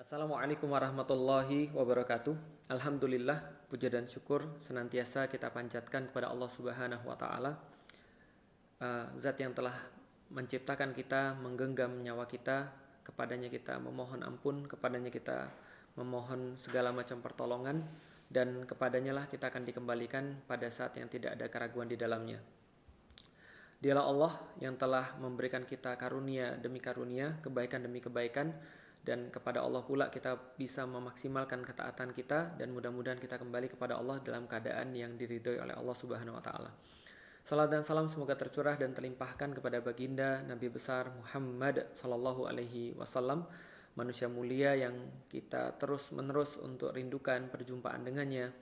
Assalamualaikum warahmatullahi wabarakatuh. Alhamdulillah, puja dan syukur senantiasa kita panjatkan kepada Allah Subhanahu wa taala, zat yang telah menciptakan kita, menggenggam nyawa kita, kepadanya kita memohon ampun, kepadanya kita memohon segala macam pertolongan, dan kepadanya lah kita akan dikembalikan pada saat yang tidak ada keraguan di dalamnya. Dialah Allah yang telah memberikan kita karunia demi karunia, kebaikan demi kebaikan, dan kepada Allah pula kita bisa memaksimalkan ketaatan kita, dan mudah-mudahan kita kembali kepada Allah dalam keadaan yang diridhoi oleh Allah Subhanahu wa taala. Salam dan salam semoga tercurah dan terlimpahkan kepada baginda Nabi besar Muhammad sallallahu alaihi wasallam, manusia mulia yang kita terus-menerus untuk rindukan perjumpaan dengannya.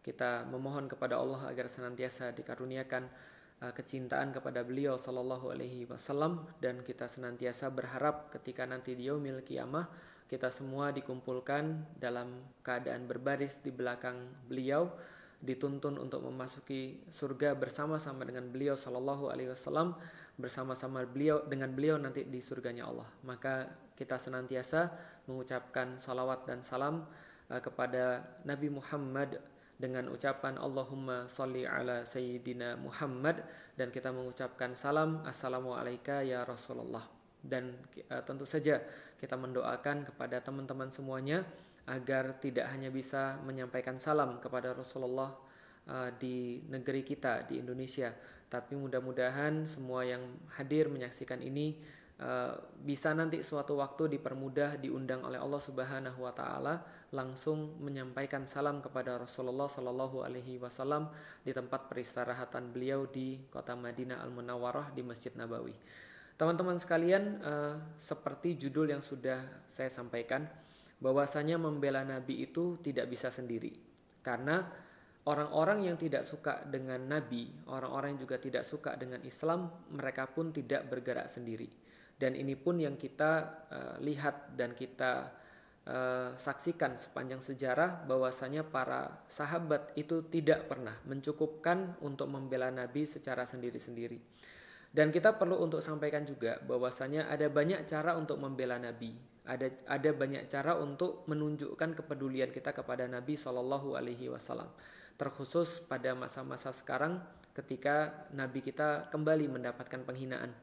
Kita memohon kepada Allah agar senantiasa dikaruniakan kecintaan kepada beliau sallallahu alaihi wasallam, dan kita senantiasa berharap ketika nanti di yaumil qiyamah kita semua dikumpulkan dalam keadaan berbaris di belakang beliau, dituntun untuk memasuki surga bersama-sama dengan beliau sallallahu alaihi wasallam, bersama-sama dengan beliau nanti di surganya Allah. Maka kita senantiasa mengucapkan salawat dan salam kepada Nabi Muhammad dengan ucapan Allahumma sholli ala sayyidina Muhammad, dan kita mengucapkan salam assalamualaikum ya Rasulullah. Dan tentu saja kita mendoakan kepada teman-teman semuanya agar tidak hanya bisa menyampaikan salam kepada Rasulullah di negeri kita di Indonesia, tapi mudah-mudahan semua yang hadir menyaksikan ini bisa nanti suatu waktu dipermudah, diundang oleh Allah Subhanahu wa taala langsung menyampaikan salam kepada Rasulullah sallallahu alaihi wasallam di tempat peristirahatan beliau di kota Madinah Al-Munawwarah di Masjid Nabawi. Teman-teman sekalian, seperti judul yang sudah saya sampaikan, bahwasanya membela Nabi itu tidak bisa sendiri. Karena orang-orang yang tidak suka dengan Nabi, orang-orang yang juga tidak suka dengan Islam, mereka pun tidak bergerak sendiri. Dan ini pun yang kita lihat dan kita saksikan sepanjang sejarah, bahwasanya para sahabat itu tidak pernah mencukupkan untuk membela Nabi secara sendiri-sendiri. Dan kita perlu untuk sampaikan juga bahwasanya ada banyak cara untuk membela Nabi. Ada banyak cara untuk menunjukkan kepedulian kita kepada Nabi Shallallahu Alaihi Wasallam. Terkhusus pada masa-masa sekarang ketika Nabi kita kembali mendapatkan penghinaan.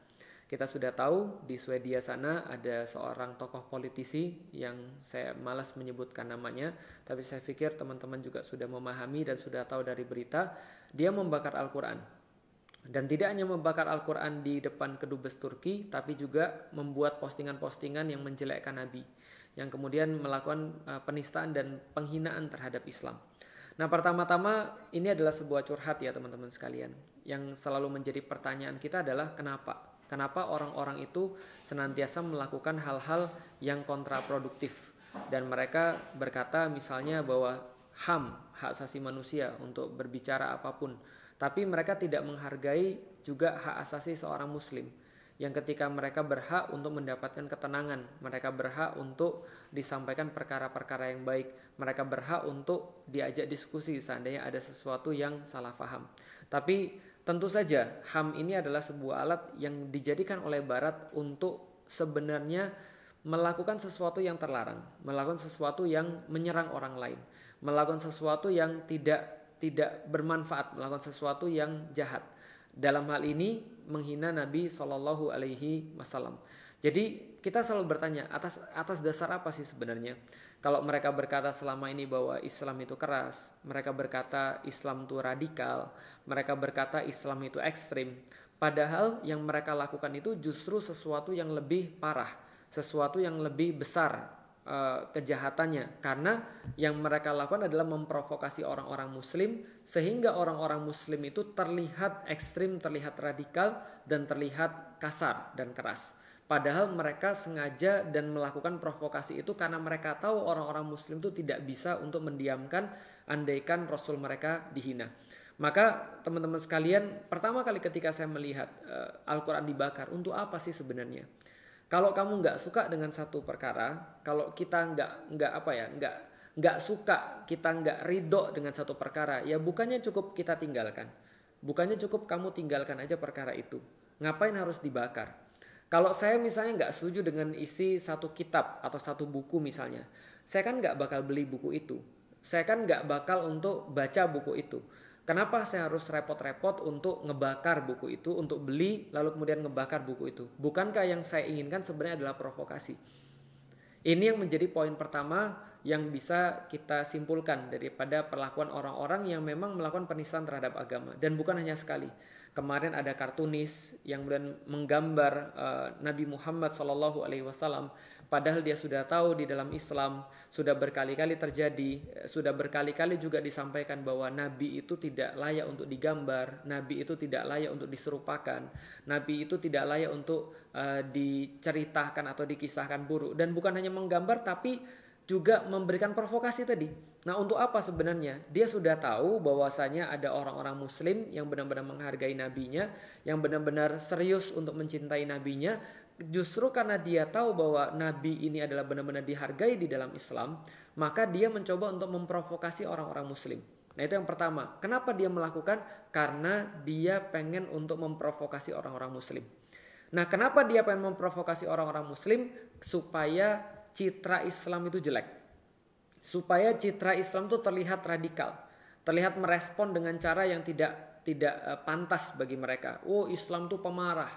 Kita sudah tahu di Swedia sana ada seorang tokoh politisi yang saya malas menyebutkan namanya, tapi saya pikir teman-teman juga sudah memahami dan sudah tahu dari berita. Dia membakar Al-Quran. Dan tidak hanya membakar Al-Quran di depan kedubes Turki, tapi juga membuat postingan-postingan yang menjelekkan Nabi, yang kemudian melakukan penistaan dan penghinaan terhadap Islam. Nah, pertama-tama ini adalah sebuah curhat ya teman-teman sekalian. Yang selalu menjadi pertanyaan kita adalah kenapa? Kenapa orang-orang itu senantiasa melakukan hal-hal yang kontraproduktif, dan mereka berkata misalnya bahwa HAM, hak asasi manusia, untuk berbicara apapun, tapi mereka tidak menghargai juga hak asasi seorang muslim, yang ketika mereka berhak untuk mendapatkan ketenangan, mereka berhak untuk disampaikan perkara-perkara yang baik, mereka berhak untuk diajak diskusi seandainya ada sesuatu yang salah paham. Tapi tentu saja HAM ini adalah sebuah alat yang dijadikan oleh Barat untuk sebenarnya melakukan sesuatu yang terlarang, melakukan sesuatu yang menyerang orang lain, melakukan sesuatu yang tidak bermanfaat, melakukan sesuatu yang jahat. Dalam hal ini menghina Nabi Shallallahu Alaihi Wasallam. Jadi kita selalu bertanya atas dasar apa sih sebenarnya? Kalau mereka berkata selama ini bahwa Islam itu keras, mereka berkata Islam itu radikal, mereka berkata Islam itu ekstrim. Padahal yang mereka lakukan itu justru sesuatu yang lebih parah, sesuatu yang lebih besar kejahatannya, karena yang mereka lakukan adalah memprovokasi orang-orang muslim sehingga orang-orang muslim itu terlihat ekstrim, terlihat radikal, dan terlihat kasar dan keras. Padahal mereka sengaja dan melakukan provokasi itu karena mereka tahu orang-orang muslim itu tidak bisa untuk mendiamkan andaikan Rasul mereka dihina. Maka teman-teman sekalian, pertama kali ketika saya melihat Al-Quran dibakar, untuk apa sih sebenarnya? Kalau kamu nggak suka dengan satu perkara, kalau kita nggak suka, kita nggak ridho dengan satu perkara, ya bukannya cukup kita tinggalkan, bukannya cukup kamu tinggalkan aja perkara itu. Ngapain harus dibakar? Kalau saya misalnya nggak setuju dengan isi satu kitab atau satu buku misalnya, saya kan nggak bakal beli buku itu. Saya kan nggak bakal untuk baca buku itu. Kenapa saya harus repot-repot untuk ngebakar buku itu, untuk beli lalu kemudian ngebakar buku itu? Bukankah yang saya inginkan sebenarnya adalah provokasi? Ini yang menjadi poin pertama yang bisa kita simpulkan daripada perlakuan orang-orang yang memang melakukan penistaan terhadap agama. Dan bukan hanya sekali. Kemarin ada kartunis yang kemudian menggambar Nabi Muhammad SAW, padahal dia sudah tahu di dalam Islam sudah berkali-kali terjadi, sudah berkali-kali juga disampaikan bahwa Nabi itu tidak layak untuk digambar, Nabi itu tidak layak untuk diserupakan, Nabi itu tidak layak untuk diceritakan atau dikisahkan buruk. Dan bukan hanya menggambar tapi juga memberikan provokasi tadi. Nah, untuk apa sebenarnya? Dia sudah tahu bahwasanya ada orang-orang muslim yang benar-benar menghargai nabinya, yang benar-benar serius untuk mencintai nabinya. Justru karena dia tahu bahwa nabi ini adalah benar-benar dihargai di dalam Islam, maka dia mencoba untuk memprovokasi orang-orang muslim. Nah, itu yang pertama. Kenapa dia melakukan? Karena dia pengen untuk memprovokasi orang-orang muslim. Nah, kenapa dia pengen memprovokasi orang-orang muslim? Supaya citra Islam itu jelek, supaya citra Islam itu terlihat radikal, terlihat merespon dengan cara yang tidak pantas bagi mereka. Oh, Islam tuh pemarah.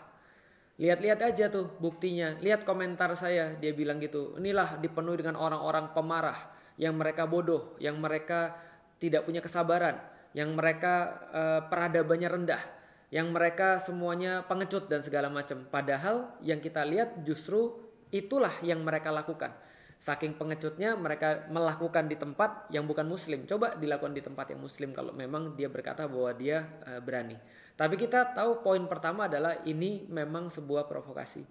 Lihat-lihat aja tuh buktinya. Lihat komentar saya, dia bilang gitu. Inilah dipenuhi dengan orang-orang pemarah, yang mereka bodoh, yang mereka tidak punya kesabaran, yang mereka peradabannya rendah, yang mereka semuanya pengecut dan segala macam. Padahal yang kita lihat justru itulah yang mereka lakukan. Saking pengecutnya mereka melakukan di tempat yang bukan muslim. Coba dilakukan di tempat yang muslim kalau memang dia berkata bahwa dia berani. Tapi kita tahu poin pertama adalah ini memang sebuah provokasi.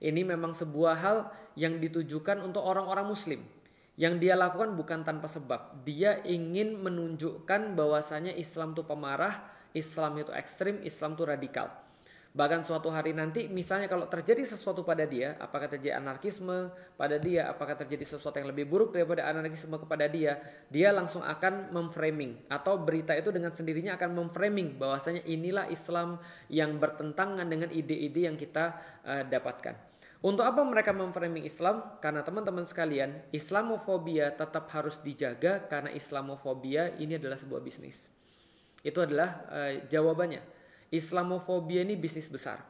Ini memang sebuah hal yang ditujukan untuk orang-orang muslim. Yang dia lakukan bukan tanpa sebab. Dia ingin menunjukkan bahwasanya Islam itu pemarah, Islam itu ekstrim, Islam itu radikal. Bahkan suatu hari nanti misalnya kalau terjadi sesuatu pada dia, apakah terjadi anarkisme pada dia, apakah terjadi sesuatu yang lebih buruk daripada anarkisme kepada dia, dia langsung akan memframing, atau berita itu dengan sendirinya akan memframing bahwasanya inilah Islam yang bertentangan dengan ide-ide yang kita dapatkan. Untuk apa mereka memframing Islam? Karena teman-teman sekalian, Islamofobia tetap harus dijaga karena Islamofobia ini adalah sebuah bisnis. Itu adalah jawabannya. Islamofobia ini bisnis besar.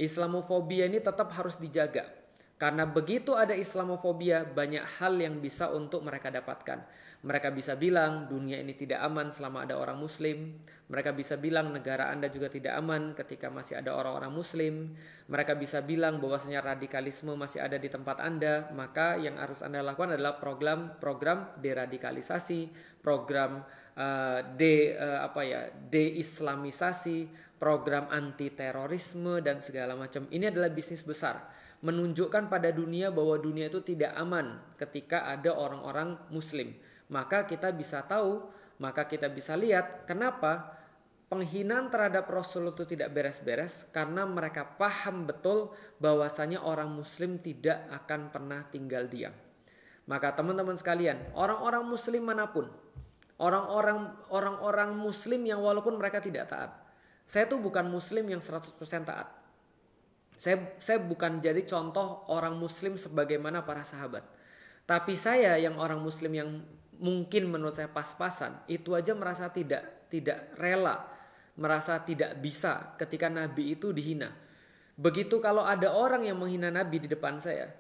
Islamofobia ini tetap harus dijaga. Karena begitu ada Islamofobia, banyak hal yang bisa untuk mereka dapatkan. Mereka bisa bilang dunia ini tidak aman selama ada orang muslim. Mereka bisa bilang negara Anda juga tidak aman ketika masih ada orang-orang muslim. Mereka bisa bilang bahwasanya radikalisme masih ada di tempat Anda. Maka yang harus Anda lakukan adalah program deradikalisasi, program deislamisasi, program anti terorisme dan segala macam. Ini adalah bisnis besar, menunjukkan pada dunia bahwa dunia itu tidak aman ketika ada orang-orang muslim. Maka kita bisa tahu, maka kita bisa lihat kenapa penghinaan terhadap Rasul itu tidak beres-beres, karena mereka paham betul bahwasanya orang muslim tidak akan pernah tinggal diam. Maka teman-teman sekalian, orang-orang muslim manapun, orang-orang muslim yang walaupun mereka tidak taat. Saya tuh bukan muslim yang 100% taat. Saya bukan jadi contoh orang muslim sebagaimana para sahabat. Tapi saya yang orang muslim yang mungkin menurut saya pas-pasan, itu aja merasa tidak rela, merasa tidak bisa ketika Nabi itu dihina. Begitu kalau ada orang yang menghina Nabi di depan saya,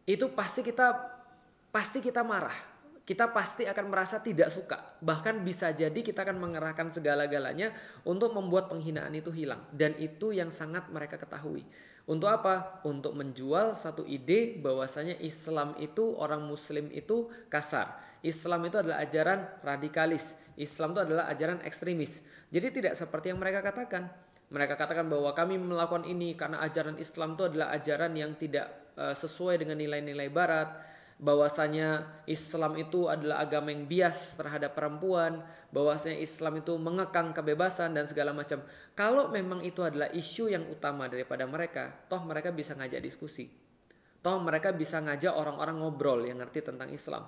itu pasti kita marah. Kita pasti akan merasa tidak suka. Bahkan bisa jadi kita akan mengerahkan segala-galanya untuk membuat penghinaan itu hilang. Dan itu yang sangat mereka ketahui. Untuk apa? Untuk menjual satu ide bahwasanya Islam itu, orang muslim itu kasar. Islam itu adalah ajaran radikalis. Islam itu adalah ajaran ekstremis. Jadi tidak seperti yang mereka katakan. Mereka katakan bahwa kami melakukan ini karena ajaran Islam itu adalah ajaran yang tidak sesuai dengan nilai-nilai barat. Bahwasanya Islam itu adalah agama yang bias terhadap perempuan, bahwasanya Islam itu mengekang kebebasan dan segala macam. Kalau memang itu adalah isu yang utama daripada mereka, toh mereka bisa ngajak diskusi. Toh mereka bisa ngajak orang-orang ngobrol yang ngerti tentang Islam.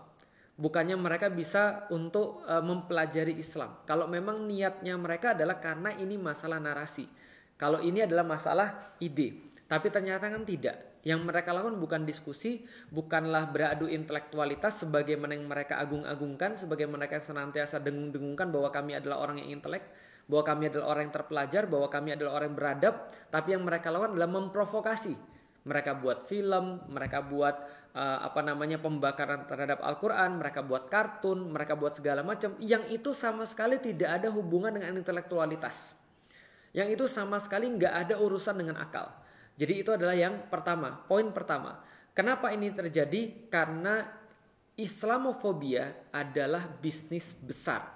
Bukannya mereka bisa untuk mempelajari Islam. Kalau memang niatnya mereka adalah karena ini masalah narasi. Kalau ini adalah masalah ide. Tapi ternyata kan tidak. Yang mereka lakukan bukan diskusi, bukanlah beradu intelektualitas sebagaimana yang mereka agung-agungkan, sebagaimana mereka senantiasa dengung-dengungkan bahwa kami adalah orang yang intelek, bahwa kami adalah orang yang terpelajar, bahwa kami adalah orang yang beradab. Tapi yang mereka lakukan adalah memprovokasi. Mereka buat film, mereka buat pembakaran terhadap Al-Quran, mereka buat kartun, mereka buat segala macam. Yang itu sama sekali tidak ada hubungan dengan intelektualitas. Yang itu sama sekali nggak ada urusan dengan akal. Jadi itu adalah yang pertama, poin pertama. Kenapa ini terjadi? Karena Islamofobia adalah bisnis besar.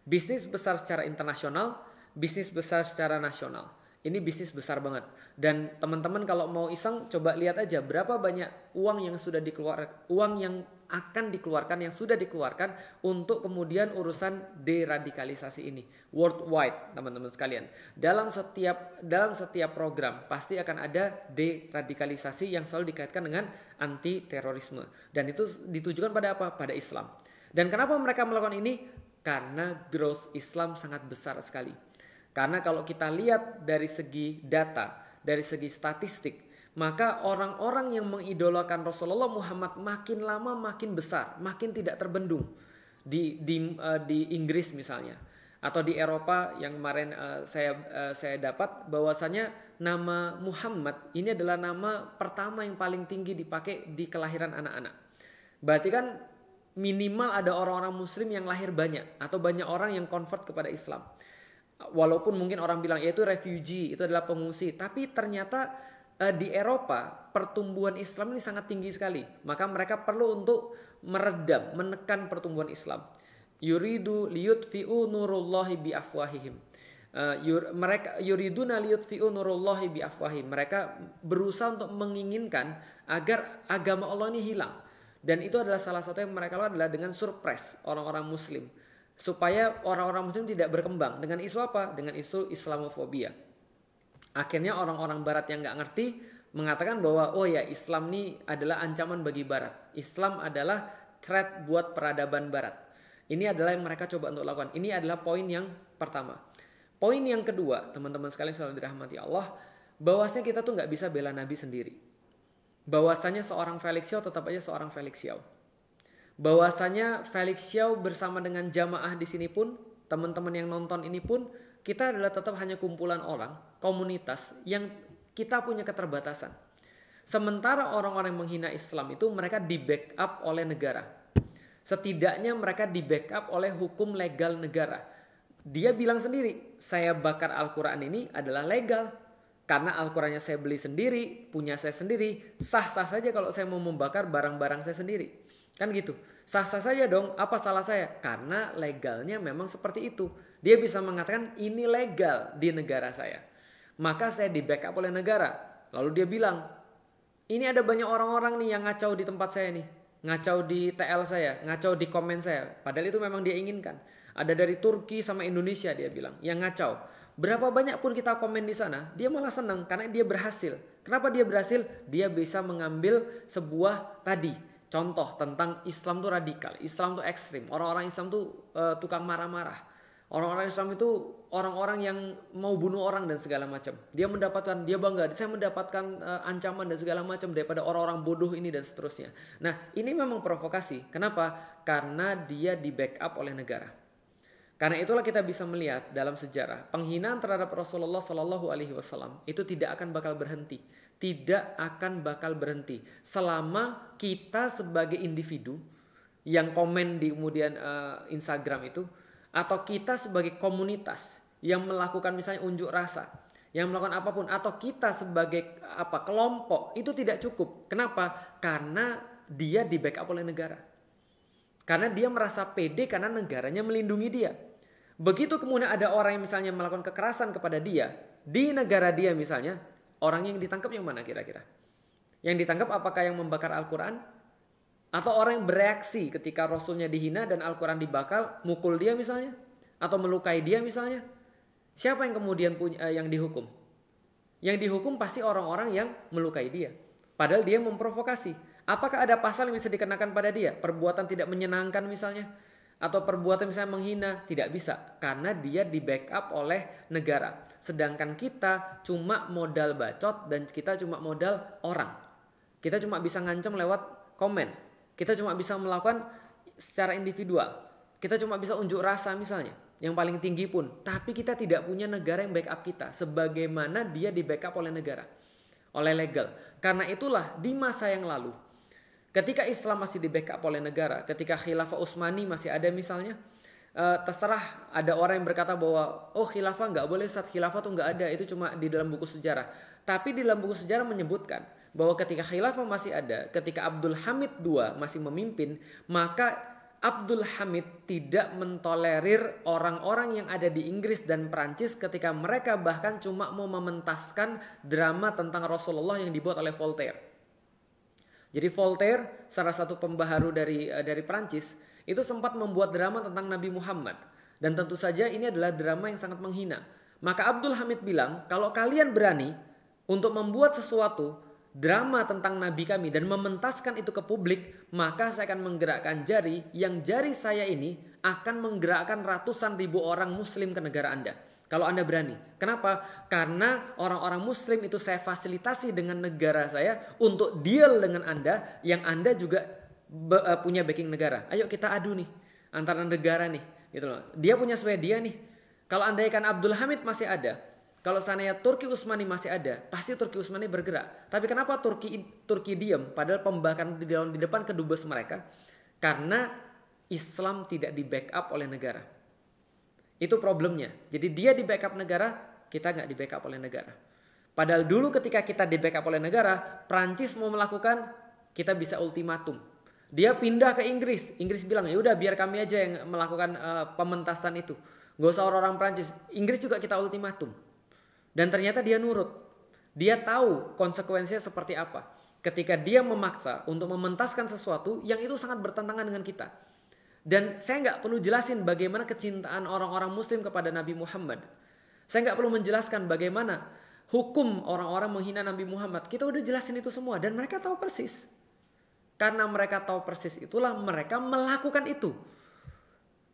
Bisnis besar secara internasional, bisnis besar secara nasional. Ini bisnis besar banget. Dan teman-teman kalau mau iseng coba lihat aja berapa banyak uang yang sudah dikeluarkan, uang yang akan dikeluarkan, yang sudah dikeluarkan untuk kemudian urusan deradikalisasi ini worldwide, teman-teman sekalian. Dalam setiap program pasti akan ada deradikalisasi yang selalu dikaitkan dengan anti terorisme, dan itu ditujukan pada apa? Pada Islam. Dan kenapa mereka melakukan ini? Karena growth Islam sangat besar sekali. Karena kalau kita lihat dari segi data, dari segi statistik, maka orang-orang yang mengidolakan Rasulullah Muhammad makin lama makin besar, makin tidak terbendung. Di Inggris misalnya, atau di Eropa yang kemarin saya dapat bahwasanya nama Muhammad ini adalah nama pertama yang paling tinggi dipakai di kelahiran anak-anak. Berarti kan minimal ada orang-orang muslim yang lahir banyak, atau banyak orang yang convert kepada Islam. Walaupun mungkin orang bilang ya itu refugee, itu adalah pengungsi, tapi ternyata di Eropa pertumbuhan Islam ini sangat tinggi sekali. Maka mereka perlu untuk meredam, menekan pertumbuhan Islam. Yuridu liyutfi'u nurullahi biafwahihim. Mereka yuriduna liyutfi'u nurullahi biafwahihim. Mereka berusaha untuk menginginkan agar agama Allah ini hilang. Dan itu adalah salah satu yang mereka lakukan adalah dengan surprise orang-orang muslim. Supaya orang-orang muslim tidak berkembang. Dengan isu apa? Dengan isu Islamofobia. Akhirnya orang-orang barat yang gak ngerti mengatakan bahwa oh ya, Islam ini adalah ancaman bagi barat. Islam adalah threat buat peradaban barat. Ini adalah yang mereka coba untuk lakukan. Ini adalah poin yang pertama. Poin yang kedua, teman-teman sekalian selalu dirahmati Allah, bahwasanya kita tuh gak bisa bela Nabi sendiri. Bahwasanya seorang Felix Xiao tetap aja seorang Felix Xiao. Bahwasanya Felix Xiao bersama dengan jamaah di sini pun, teman-teman yang nonton ini pun, kita adalah tetap hanya kumpulan orang, komunitas yang kita punya keterbatasan. Sementara orang-orang yang menghina Islam itu mereka di backup oleh negara. Setidaknya mereka di backup oleh hukum legal negara. Dia bilang sendiri, saya bakar Al-Quran ini adalah legal. Karena Al-Qurannya saya beli sendiri, punya saya sendiri, sah-sah saja kalau saya mau membakar barang-barang saya sendiri. Kan gitu. Sah-sah saja dong, apa salah saya? Karena legalnya memang seperti itu. Dia bisa mengatakan ini legal di negara saya. Maka saya di backup oleh negara. Lalu dia bilang, ini ada banyak orang-orang nih yang ngacau di tempat saya nih. Ngacau di TL saya, ngacau di komen saya. Padahal itu memang dia inginkan. Ada dari Turki sama Indonesia dia bilang, yang ngacau. Berapa banyak pun kita komen di sana, dia malah senang karena dia berhasil. Kenapa dia berhasil? Dia bisa mengambil sebuah contoh tentang Islam tuh radikal, Islam tuh ekstrim, orang-orang Islam tuh tukang marah-marah, orang-orang Islam itu orang-orang yang mau bunuh orang dan segala macam. Dia bangga, saya mendapatkan ancaman dan segala macam daripada orang-orang bodoh ini dan seterusnya. Nah, ini memang provokasi. Kenapa? Karena dia di backup oleh negara. Karena itulah kita bisa melihat dalam sejarah penghinaan terhadap Rasulullah Shallallahu Alaihi Wasallam itu tidak akan bakal berhenti. Tidak akan bakal berhenti selama kita sebagai individu yang komen di kemudian Instagram itu, atau kita sebagai komunitas yang melakukan misalnya unjuk rasa, yang melakukan apapun, atau kita sebagai kelompok, itu tidak cukup. Kenapa? Karena dia di backup oleh negara. Karena dia merasa pede karena negaranya melindungi dia. Begitu kemudian ada orang yang misalnya melakukan kekerasan kepada dia di negara dia misalnya, orang yang ditangkap yang mana kira-kira? Yang ditangkap apakah yang membakar Al-Quran? Atau orang yang bereaksi ketika Rasulnya dihina dan Al-Quran dibakar, mukul dia misalnya? Atau melukai dia misalnya? Siapa yang kemudian yang dihukum? Yang dihukum pasti orang-orang yang melukai dia. Padahal dia memprovokasi. Apakah ada pasal yang bisa dikenakan pada dia? Perbuatan tidak menyenangkan misalnya? atau perbuatan misalnya menghina, tidak bisa karena dia di backup oleh negara. Sedangkan kita cuma modal bacot dan kita cuma modal orang. Kita cuma bisa ngancam lewat komen. Kita cuma bisa melakukan secara individual. Kita cuma bisa unjuk rasa misalnya, yang paling tinggi pun. Tapi kita tidak punya negara yang backup kita sebagaimana dia di backup oleh negara, oleh legal. Karena itulah di masa yang lalu, ketika Islam masih di backup oleh negara, ketika Khilafah Utsmani masih ada misalnya, terserah ada orang yang berkata bahwa oh khilafah nggak boleh, saat khilafah tuh nggak ada, itu cuma di dalam buku sejarah. Tapi di dalam buku sejarah menyebutkan bahwa ketika khilafah masih ada, ketika Abdul Hamid II masih memimpin, maka Abdul Hamid tidak mentolerir orang-orang yang ada di Inggris dan Perancis ketika mereka bahkan cuma mau mementaskan drama tentang Rasulullah yang dibuat oleh Voltaire. Jadi Voltaire, salah satu pembaharu dari Perancis, itu sempat membuat drama tentang Nabi Muhammad. Dan tentu saja ini adalah drama yang sangat menghina. Maka Abdul Hamid bilang, kalau kalian berani untuk membuat sesuatu drama tentang Nabi kami dan mementaskan itu ke publik, maka saya akan menggerakkan jari, yang jari saya ini akan menggerakkan ratusan ribu orang muslim ke negara Anda. Kalau Anda berani. Kenapa? Karena orang-orang muslim itu saya fasilitasi dengan negara saya untuk deal dengan Anda, yang Anda juga punya backing negara. Ayo kita adu nih antara negara nih, gitu loh. Dia punya Swedia nih. Kalau andaikan Abdul Hamid masih ada, kalau seandainya Turki Utsmani masih ada, pasti Turki Utsmani bergerak. Tapi kenapa Turki diam? Padahal pembakaran di depan kedubes mereka. Karena Islam tidak di backup oleh negara. Itu problemnya. Jadi dia di backup negara, kita nggak di backup oleh negara. Padahal dulu ketika kita di backup oleh negara, Prancis mau melakukan, kita bisa ultimatum. Dia pindah ke Inggris. Inggris bilang, ya udah biar kami aja yang melakukan pementasan itu. Gak usah orang-orang Prancis. Inggris juga kita ultimatum. Dan ternyata dia nurut. Dia tahu konsekuensinya seperti apa. Ketika dia memaksa untuk mementaskan sesuatu yang itu sangat bertentangan dengan kita. Dan saya nggak perlu jelasin bagaimana kecintaan orang-orang muslim kepada Nabi Muhammad. Saya nggak perlu menjelaskan bagaimana hukum orang-orang menghina Nabi Muhammad. Kita udah jelasin itu semua dan mereka tahu persis. Karena mereka tahu persis itulah mereka melakukan itu.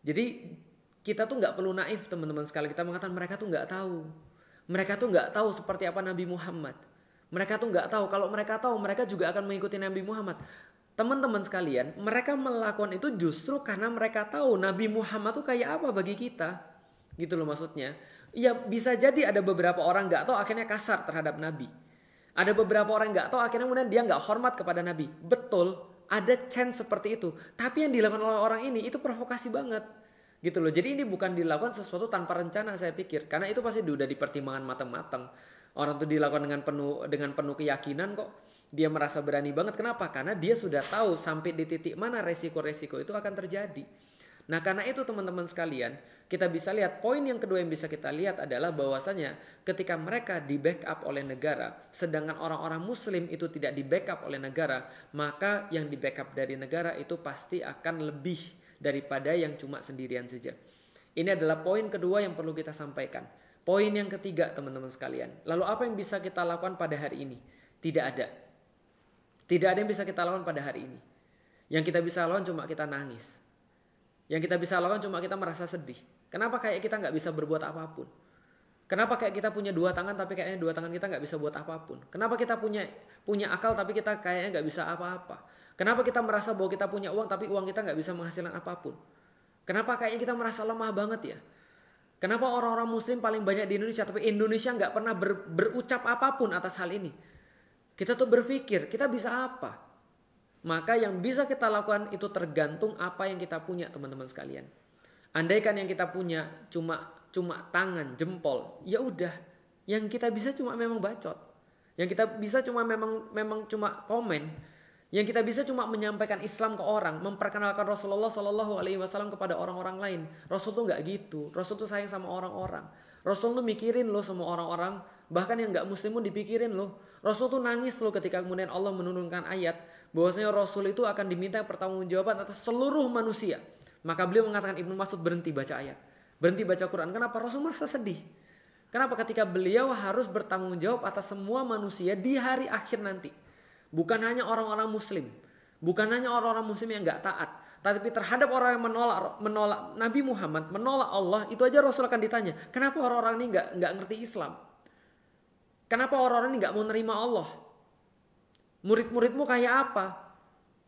Jadi kita tuh nggak perlu naif teman-teman sekali. Kita mengatakan mereka tuh nggak tahu. Mereka tuh nggak tahu seperti apa Nabi Muhammad. Mereka tuh nggak tahu. Kalau mereka tahu, mereka juga akan mengikuti Nabi Muhammad. Teman-teman sekalian, mereka melakukan itu justru karena mereka tahu Nabi Muhammad tuh kayak apa bagi kita. Gitu loh maksudnya. Ya bisa jadi ada beberapa orang nggak tahu akhirnya kasar terhadap Nabi. Ada beberapa orang nggak tahu akhirnya kemudian dia nggak hormat kepada Nabi. Betul, ada chance seperti itu. Tapi yang dilakukan oleh orang ini itu provokasi banget. Gitu loh. Jadi ini bukan dilakukan sesuatu tanpa rencana saya pikir. Karena itu pasti udah dipertimbangkan matang-matang. Orang itu dilakukan dengan penuh keyakinan kok. Dia merasa berani banget. Kenapa? Karena dia sudah tahu sampai di titik mana resiko-resiko itu akan terjadi. Nah karena itu teman-teman sekalian, kita bisa lihat poin yang kedua yang bisa kita lihat adalah bahwasanya ketika mereka di backup oleh negara, sedangkan orang-orang muslim itu tidak di backup oleh negara, maka yang di backup dari negara itu pasti akan lebih daripada yang cuma sendirian saja. Ini adalah poin kedua yang perlu kita sampaikan. Poin yang ketiga teman-teman sekalian. Lalu apa yang bisa kita lakukan pada hari ini? Tidak ada. Tidak ada yang bisa kita lakukan pada hari ini. Yang kita bisa lakukan cuma kita nangis. Yang kita bisa lakukan cuma kita merasa sedih. Kenapa kayak kita nggak bisa berbuat apapun? Kenapa kayak kita punya dua tangan tapi kayaknya dua tangan kita nggak bisa buat apapun? Kenapa kita punya akal tapi kita kayaknya nggak bisa apa-apa? Kenapa kita merasa bahwa kita punya uang tapi uang kita nggak bisa menghasilkan apapun? Kenapa kayaknya kita merasa lemah banget ya? Kenapa orang-orang muslim paling banyak di Indonesia tapi Indonesia nggak pernah berucap apapun atas hal ini? Kita tuh berpikir kita bisa apa? Maka yang bisa kita lakukan itu tergantung apa yang kita punya teman-teman sekalian. Andaikan yang kita punya cuma tangan, jempol, ya udah. Yang kita bisa cuma memang bacot. Yang kita bisa cuma memang cuma komen. Yang kita bisa cuma menyampaikan Islam ke orang, memperkenalkan Rasulullah SAW kepada orang-orang lain. Rasul tuh nggak gitu. Rasul tuh sayang sama orang-orang. Rasul tuh mikirin loh sama orang-orang. Bahkan yang nggak muslim pun dipikirin loh. Rasul tuh nangis loh ketika kemudian Allah menurunkan ayat bahwasanya Rasul itu akan diminta pertanggungjawaban atas seluruh manusia. Maka beliau mengatakan, Ibnu Mas'ud berhenti baca ayat, berhenti baca Quran. Kenapa? Rasul merasa sedih. Kenapa? Ketika beliau harus bertanggung jawab atas semua manusia di hari akhir nanti. Bukan hanya orang-orang muslim. Bukan hanya orang-orang muslim yang gak taat. Tapi terhadap orang yang menolak Nabi Muhammad, menolak Allah, itu aja Rasul akan ditanya, kenapa orang-orang ini nggak ngerti Islam? Kenapa orang-orang ini nggak mau nerima Allah? Murid-muridmu kayak apa?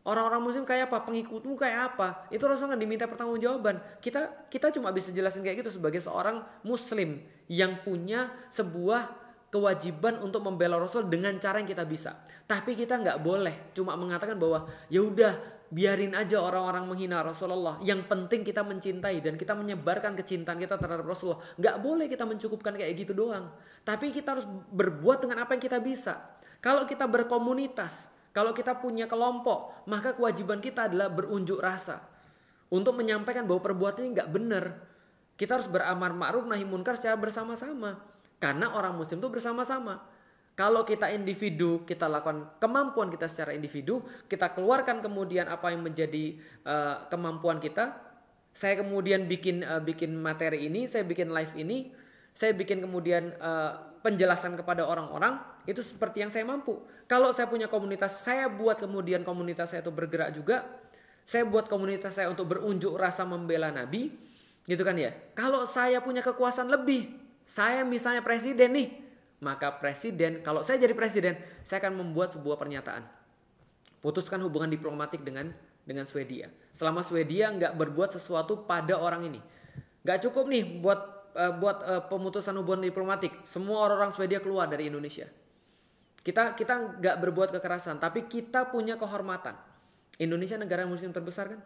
Orang-orang muslim kayak apa? Pengikutmu kayak apa? Itu Rasul kan diminta pertanggungjawaban. Kita cuma bisa jelasin kayak gitu sebagai seorang muslim yang punya sebuah kewajiban untuk membela Rasul dengan cara yang kita bisa. Tapi kita nggak boleh cuma mengatakan bahwa ya udah biarin aja orang-orang menghina Rasulullah. Yang penting kita mencintai dan kita menyebarkan kecintaan kita terhadap Rasulullah. Nggak boleh kita mencukupkan kayak gitu doang. Tapi kita harus berbuat dengan apa yang kita bisa. Kalau kita berkomunitas, kalau kita punya kelompok, maka kewajiban kita adalah berunjuk rasa untuk menyampaikan bahwa perbuatan ini nggak benar. Kita harus beramar ma'ruf nahi munkar secara bersama-sama. Karena orang muslim itu bersama-sama. Kalau kita individu, kita lakukan kemampuan kita secara individu, kita keluarkan kemudian apa yang menjadi kemampuan kita. Saya kemudian bikin materi ini, saya bikin live ini, saya bikin kemudian penjelasan kepada orang-orang, itu seperti yang saya mampu. Kalau saya punya komunitas, saya buat kemudian komunitas saya itu bergerak juga. Saya buat komunitas saya untuk berunjuk rasa membela Nabi, gitu kan ya. Kalau saya punya kekuasaan lebih, saya misalnya presiden nih, maka presiden, kalau saya jadi presiden, saya akan membuat sebuah pernyataan. Putuskan hubungan diplomatik dengan Swedia. Selama Swedia nggak berbuat sesuatu pada orang ini. Nggak cukup nih buat pemutusan hubungan diplomatik. Semua orang-orang Swedia keluar dari Indonesia. Kita nggak berbuat kekerasan, tapi kita punya kehormatan. Indonesia negara muslim terbesar kan?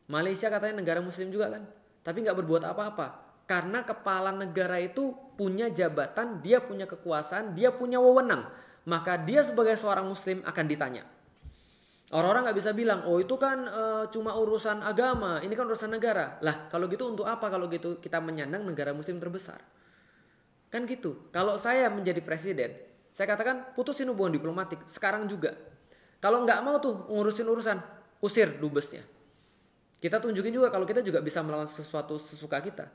Malaysia katanya negara muslim juga kan? Tapi nggak berbuat apa-apa. Karena kepala negara itu punya jabatan, dia punya kekuasaan, dia punya wewenang. Maka dia sebagai seorang muslim akan ditanya. Orang-orang nggak bisa bilang, oh itu kan cuma urusan agama, ini kan urusan negara. Lah kalau gitu untuk apa kalau gitu kita menyandang negara muslim terbesar? Kan gitu. Kalau saya menjadi presiden, saya katakan putusin hubungan diplomatik sekarang juga. Kalau nggak mau tuh ngurusin urusan, usir dubesnya. Kita tunjukin juga kalau kita juga bisa melakukan sesuatu sesuka kita.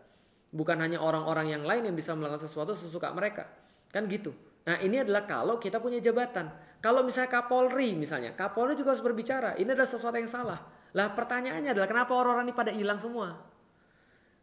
Bukan hanya orang-orang yang lain yang bisa melakukan sesuatu sesuka mereka. Kan gitu. Nah ini adalah kalau kita punya jabatan. Kalau misalnya Kapolri juga harus berbicara. Ini adalah sesuatu yang salah. Lah pertanyaannya adalah kenapa orang-orang ini pada hilang semua?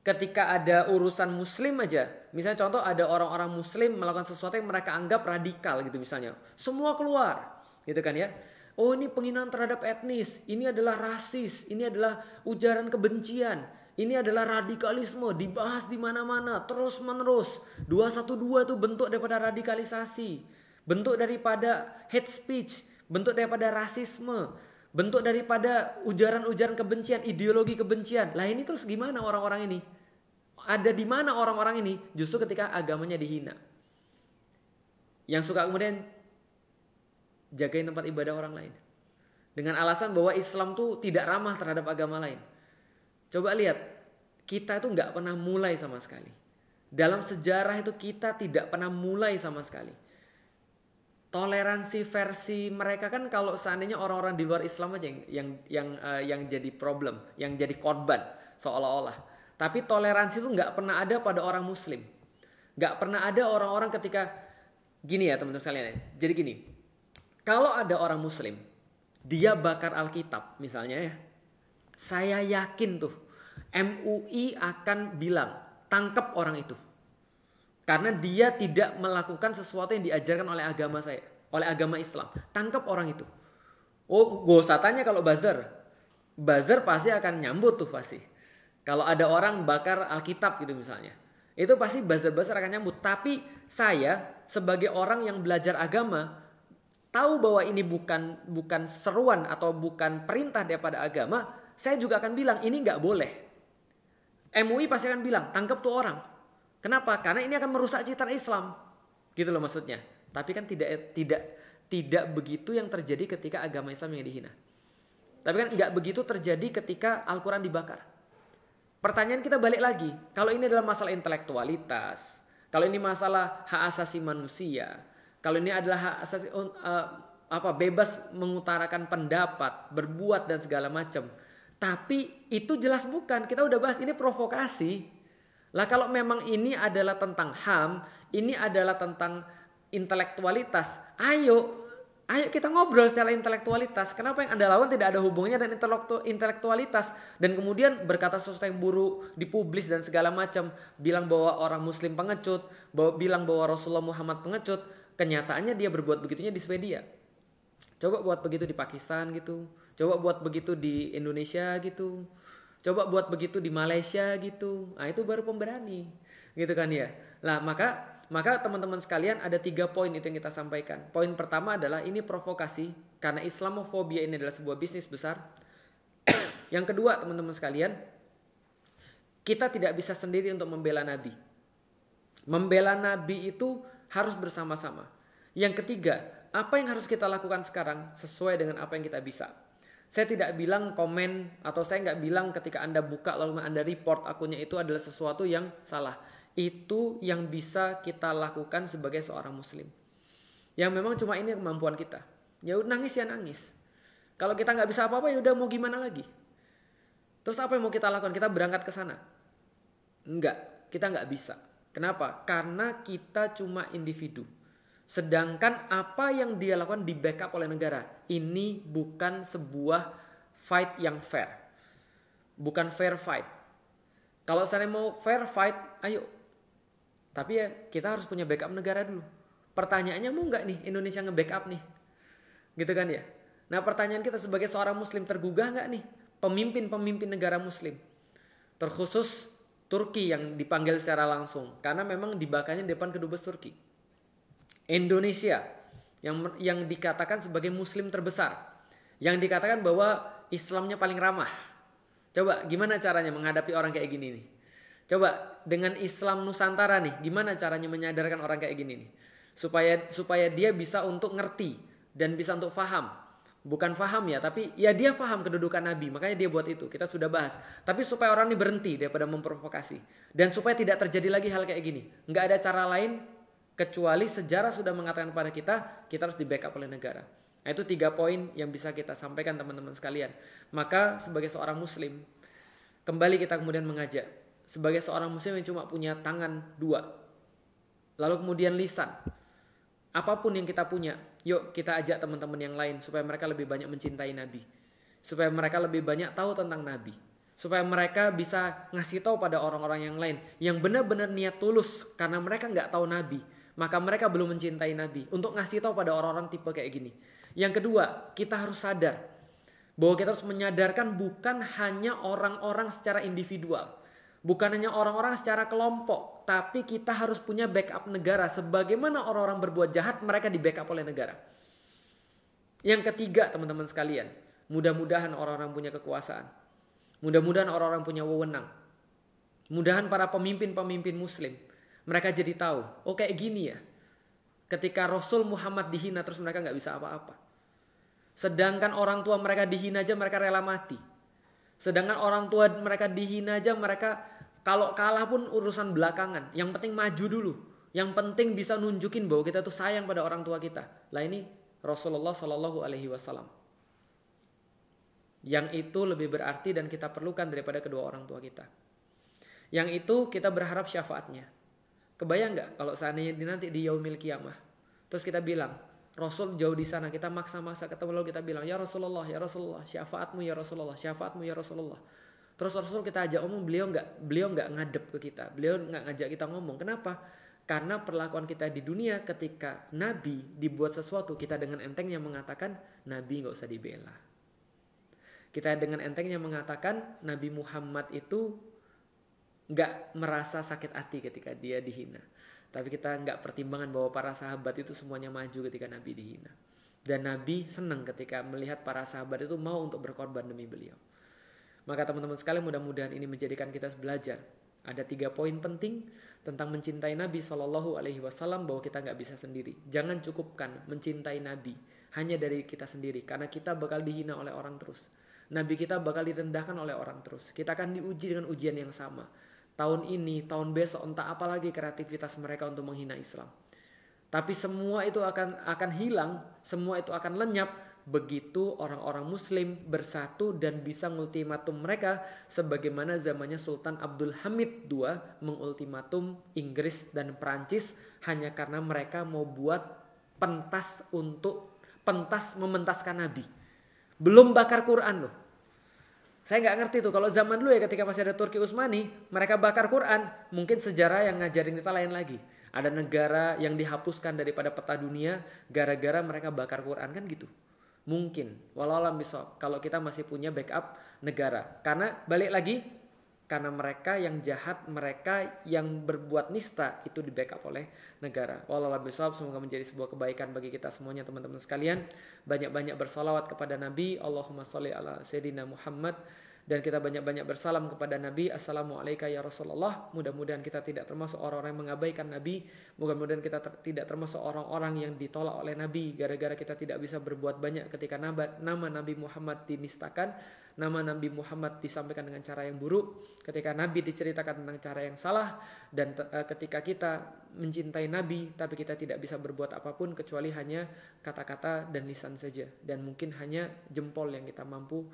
Ketika ada urusan muslim aja. Misalnya contoh ada orang-orang muslim melakukan sesuatu yang mereka anggap radikal gitu misalnya. Semua keluar. Gitu kan ya. Oh ini penghinaan terhadap etnis. Ini adalah rasis. Ini adalah ujaran kebencian. Ini adalah radikalisme, dibahas di mana-mana, terus menerus. 212 itu bentuk daripada radikalisasi, bentuk daripada hate speech, bentuk daripada rasisme, bentuk daripada ujaran-ujaran kebencian, ideologi kebencian. Lah ini terus gimana orang-orang ini? Ada di mana orang-orang ini? Justru ketika agamanya dihina. Yang suka kemudian jagain tempat ibadah orang lain. Dengan alasan bahwa Islam tuh tidak ramah terhadap agama lain. Coba lihat, kita itu nggak pernah mulai sama sekali. Dalam sejarah itu kita tidak pernah mulai sama sekali. Toleransi versi mereka kan kalau seandainya orang-orang di luar Islam aja yang jadi problem, yang jadi korban seolah-olah. Tapi toleransi itu nggak pernah ada pada orang Muslim. Nggak pernah ada orang-orang ketika gini ya teman-teman sekalian ya. Jadi gini, kalau ada orang Muslim, dia bakar Alkitab misalnya ya. Saya yakin tuh MUI akan bilang tangkap orang itu. Karena dia tidak melakukan sesuatu yang diajarkan oleh agama saya, oleh agama Islam. Tangkap orang itu. Oh, gak usah tanya kalau buzzer. Buzzer pasti akan nyambut tuh pasti. Kalau ada orang bakar Alkitab gitu misalnya. Itu pasti buzzer-buzzer akan nyambut. Tapi saya sebagai orang yang belajar agama tahu bahwa ini bukan seruan atau bukan perintah daripada agama. Saya juga akan bilang ini nggak boleh. MUI pasti akan bilang tangkap tuh orang. Kenapa? Karena ini akan merusak citra Islam. Gitu loh maksudnya. Tapi kan tidak begitu yang terjadi ketika agama Islam yang dihina. Tapi kan nggak begitu terjadi ketika Al-Quran dibakar. Pertanyaan kita balik lagi. Kalau ini adalah masalah intelektualitas, kalau ini masalah hak asasi manusia, kalau ini adalah hak asasi bebas mengutarakan pendapat, berbuat dan segala macam. Tapi itu jelas bukan, kita udah bahas ini provokasi. Lah kalau memang ini adalah tentang HAM, ini adalah tentang intelektualitas, ayo Ayo kita ngobrol secara intelektualitas. Kenapa yang Anda lawan tidak ada hubungannya dengan intelektualitas. Dan kemudian berkata sesuatu yang buruk, dipublis dan segala macam. Bilang bahwa orang muslim pengecut. Bilang bahwa Rasulullah Muhammad pengecut. Kenyataannya dia berbuat begitunya di Swedia. Coba buat begitu di Pakistan gitu. Coba buat begitu di Indonesia gitu. Coba buat begitu di Malaysia gitu. Nah itu baru pemberani. Gitu kan ya. Nah maka teman-teman sekalian ada 3 poin itu yang kita sampaikan. Poin pertama adalah ini provokasi. Karena Islamofobia ini adalah sebuah bisnis besar. Yang kedua teman-teman sekalian. Kita tidak bisa sendiri untuk membela Nabi. Membela Nabi itu harus bersama-sama. Yang ketiga, apa yang harus kita lakukan sekarang sesuai dengan apa yang kita bisa. Saya tidak bilang komen atau saya nggak bilang ketika Anda buka lalu Anda report akunnya itu adalah sesuatu yang salah. Itu yang bisa kita lakukan sebagai seorang muslim. Yang memang cuma ini kemampuan kita. Ya udah nangis ya nangis. Kalau kita nggak bisa apa-apa ya udah mau gimana lagi. Terus apa yang mau kita lakukan? Kita berangkat ke sana? Enggak, kita nggak bisa. Kenapa? Karena kita cuma individu. Sedangkan apa yang dia lakukan di backup oleh negara. Ini bukan sebuah fight yang fair. Bukan fair fight. Kalau saya mau fair fight, ayo. Tapi ya kita harus punya backup negara dulu. Pertanyaannya mau nggak nih Indonesia nge-backup nih? Gitu kan ya. Nah pertanyaan kita sebagai seorang muslim tergugah nggak nih? Pemimpin-pemimpin negara muslim. Terkhusus Turki yang dipanggil secara langsung. Karena memang dibakarnya di depan kedubes Turki. Indonesia yang dikatakan sebagai muslim terbesar, yang dikatakan bahwa Islamnya paling ramah. Coba gimana caranya menghadapi orang kayak gini nih? Coba dengan Islam Nusantara nih, gimana caranya menyadarkan orang kayak gini nih? Supaya dia bisa untuk ngerti dan bisa untuk faham. Bukan faham ya, tapi ya dia faham kedudukan Nabi, makanya dia buat itu. Kita sudah bahas. Tapi supaya orang ini berhenti daripada memprovokasi dan supaya tidak terjadi lagi hal kayak gini. Nggak ada cara lain kecuali sejarah sudah mengatakan kepada kita harus di backup oleh negara. Nah, itu 3 poin yang bisa kita sampaikan teman-teman sekalian. Maka sebagai seorang muslim, kembali kita kemudian mengajak. Sebagai seorang muslim yang cuma punya tangan 2. Lalu kemudian lisan. Apapun yang kita punya, yuk kita ajak teman-teman yang lain supaya mereka lebih banyak mencintai Nabi. Supaya mereka lebih banyak tahu tentang Nabi. Supaya mereka bisa ngasih tahu pada orang-orang yang lain. Yang benar-benar niat tulus karena mereka nggak tahu Nabi. Maka mereka belum mencintai Nabi. Untuk ngasih tahu pada orang-orang tipe kayak gini. Yang kedua, kita harus sadar. Bahwa kita harus menyadarkan bukan hanya orang-orang secara individual. Bukan hanya orang-orang secara kelompok. Tapi kita harus punya backup negara. Sebagaimana orang-orang berbuat jahat, mereka di backup oleh negara. Yang ketiga teman-teman sekalian. Mudah-mudahan orang-orang punya kekuasaan. Mudah-mudahan orang-orang punya wewenang. Mudahan para pemimpin-pemimpin muslim. Mereka jadi tahu, oh kayak gini ya. Ketika Rasul Muhammad dihina terus mereka gak bisa apa-apa. Sedangkan orang tua mereka dihina aja mereka rela mati. Sedangkan orang tua mereka dihina aja mereka kalau kalah pun urusan belakangan. Yang penting maju dulu. Yang penting bisa nunjukin bahwa kita tuh sayang pada orang tua kita. Lah ini Rasulullah SAW. Yang itu lebih berarti dan kita perlukan daripada kedua orang tua kita. Yang itu kita berharap syafaatnya. Kebayang gak kalau seandainya nanti di yaumil qiyamah. Terus kita bilang, Rasul jauh di sana, kita maksa-maksa ketemu lalu kita bilang, ya Rasulullah, syafaatmu ya Rasulullah, syafaatmu ya Rasulullah. Terus Rasul kita ajak ngomong, beliau nggak ngadep ke kita, beliau nggak ngajak kita ngomong. Kenapa? Karena perlakuan kita di dunia ketika Nabi dibuat sesuatu, kita dengan entengnya mengatakan Nabi nggak usah dibela. Kita dengan entengnya mengatakan Nabi Muhammad itu nggak merasa sakit hati ketika dia dihina. Tapi kita nggak pertimbangan bahwa para sahabat itu semuanya maju ketika Nabi dihina. Dan Nabi senang ketika melihat para sahabat itu mau untuk berkorban demi beliau. Maka teman-teman sekalian mudah-mudahan ini menjadikan kita belajar. Ada 3 poin penting tentang mencintai Nabi SAW bahwa kita nggak bisa sendiri. Jangan cukupkan mencintai Nabi hanya dari kita sendiri. Karena kita bakal dihina oleh orang terus. Nabi kita bakal direndahkan oleh orang terus. Kita akan diuji dengan ujian yang sama. Tahun ini, tahun besok, entah apalagi kreativitas mereka untuk menghina Islam. Tapi semua itu akan hilang, semua itu akan lenyap begitu orang-orang muslim bersatu dan bisa mengultimatum mereka sebagaimana zamannya Sultan Abdul Hamid II mengultimatum Inggris dan Perancis hanya karena mereka mau buat pentas untuk mementaskan Nabi. Belum bakar Quran loh. Saya nggak ngerti tuh kalau zaman dulu ya ketika masih ada Turki Utsmani, mereka bakar Quran, mungkin sejarah yang ngajarin kita lain lagi. Ada negara yang dihapuskan daripada peta dunia gara-gara mereka bakar Quran kan gitu. Mungkin, walau alam bisawab, kalau kita masih punya backup negara. Karena balik lagi, karena mereka yang jahat, mereka yang berbuat nista itu di backup oleh negara. Walau alam bisawab, semoga menjadi sebuah kebaikan bagi kita semuanya teman-teman sekalian. Banyak-banyak bersalawat kepada Nabi, Allahumma sholli ala Sayyidina Muhammad. Dan kita banyak-banyak bersalam kepada Nabi. Assalamualaikum ya Rasulullah. Mudah-mudahan kita tidak termasuk orang-orang yang mengabaikan Nabi. Mudah-mudahan kita tidak termasuk orang-orang yang ditolak oleh Nabi gara-gara kita tidak bisa berbuat banyak ketika nama Nabi Muhammad dinistakan, nama Nabi Muhammad disampaikan dengan cara yang buruk, ketika Nabi diceritakan tentang cara yang salah, dan ketika kita mencintai Nabi tapi kita tidak bisa berbuat apapun kecuali hanya kata-kata dan lisan saja, dan mungkin hanya jempol yang kita mampu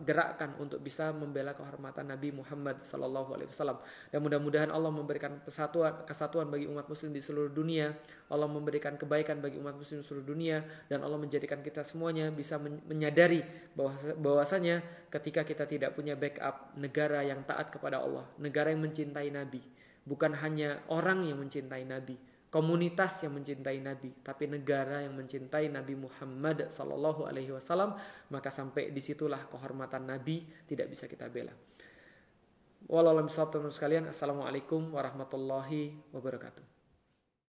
gerakkan untuk bisa membela kehormatan Nabi Muhammad SAW. Dan mudah-mudahan Allah memberikan kesatuan bagi umat muslim di seluruh dunia. Allah memberikan kebaikan bagi umat muslim di seluruh dunia, dan Allah menjadikan kita semuanya bisa menyadari bahwasanya ketika kita tidak punya backup negara yang taat kepada Allah, negara yang mencintai Nabi, bukan hanya orang yang mencintai Nabi, komunitas yang mencintai Nabi, tapi negara yang mencintai Nabi Muhammad SAW, maka sampai disitulah kehormatan Nabi tidak bisa kita bela. Wallahualam bishawab teman-teman sekalian. Assalamualaikum warahmatullahi wabarakatuh.